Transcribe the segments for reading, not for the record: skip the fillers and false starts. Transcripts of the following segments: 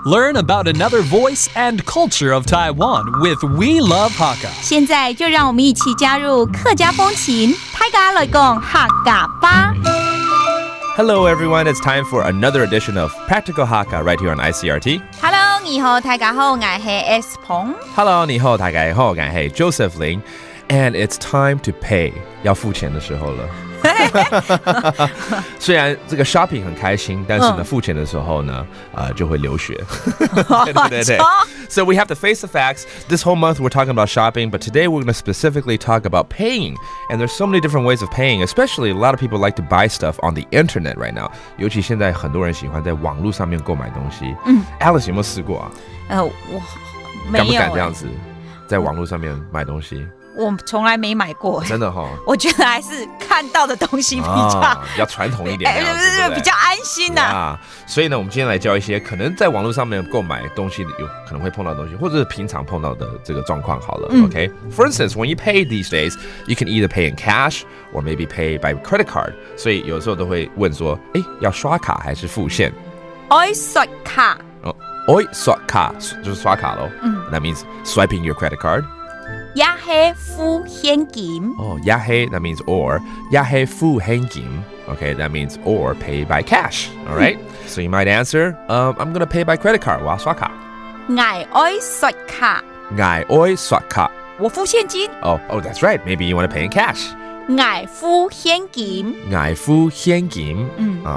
Learn about another voice and culture of Taiwan with We Love Hakka. 现在就让我们一起加入客家风情，大家来讲客家吧。Hello, everyone. It's time for another edition of Practical Hakka right here on ICRT. Hello， 你好，大家好，我是 S 鹏。Hello, 你好，大家好，我是 Joseph Ling. And it's time to pay. 要付钱的时候了。虽然这个 shopping 很开心，但是呢，付钱的时候呢，就会流血。对。So we have to face the facts. This whole month we're talking about shopping, but today we're going to specifically talk about paying. And there's so many different ways of paying, especially a lot of people like to buy stuff on the internet right now. 尤其现在很多人喜欢在网络上面购买东西。Alice 有没有试过啊？我没有。敢不敢这样子在网络上面买东西？我从来没买过，真的齁。我觉得还是看到的东西比较传统一点，比较安心啊。所以呢，我们今天来教一些可能在网络上面购买东西有可能会碰到的东西，或者是平常碰到的这个状况好了。Okay? For instance, when you pay these days, you can either pay in cash or maybe pay by credit card. 所以有时候都会问说，要刷卡还是付现？我刷卡。刷卡就是刷卡咯。That means swiping your credit card.也係付現金。也係 that means or. 也係付現金 Okay, that means or pay by cash. All right? So you might answer, I'm going to pay by credit card. 我要刷卡。我愛刷卡。我愛刷卡。我付現金。Oh, that's right. Maybe you want to pay in cash. 我付現金。我付現金。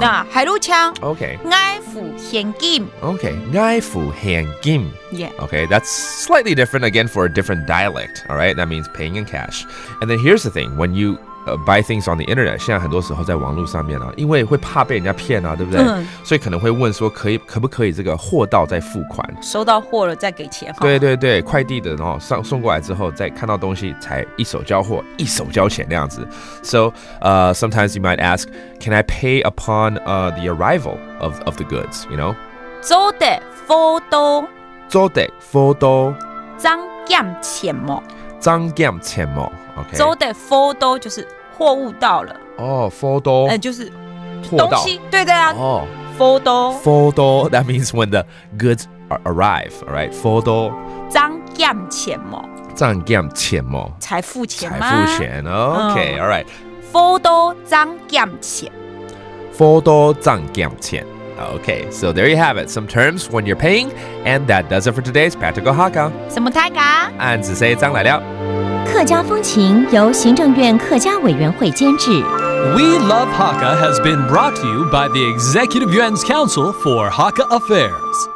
那海陸腔。Okay. 我付現金。Okay. 我付現金。Yeah. Okay, that's slightly different again for a different dialect. All right, that means paying in cash. And then here's the thing: when you buy things on the internet, 现在很多时候在网络上面啊，因为会怕被人家骗啊，对不对？所以可能会问说，可不可以这个货到再付款？收到货了再给钱。对，快递的送过来之后，再看到东西才一手交貨，一手交錢那樣子。So sometimes you might ask, can I pay upon the arrival of the goods? You know? 做的貨到。做的貨到。張減錢麼？張減錢麼 ？OK。做的貨到就是貨物到了。貨到。就是東西。對啊。貨到。貨到 that means when the goods arrive, all right? 貨到。張減錢麼？張減錢麼？才付錢嗎？才付錢 OK, all right. 貨到張減錢。貨到張減錢。Okay, so there you have it. Some terms when you're paying, and that does it for today's Practical Hakka. 什么大家？俺只是张来了。客家风情由行政院客家委员会监制。We Love Hakka has been brought to you by the Executive Yuan's Council for Hakka Affairs.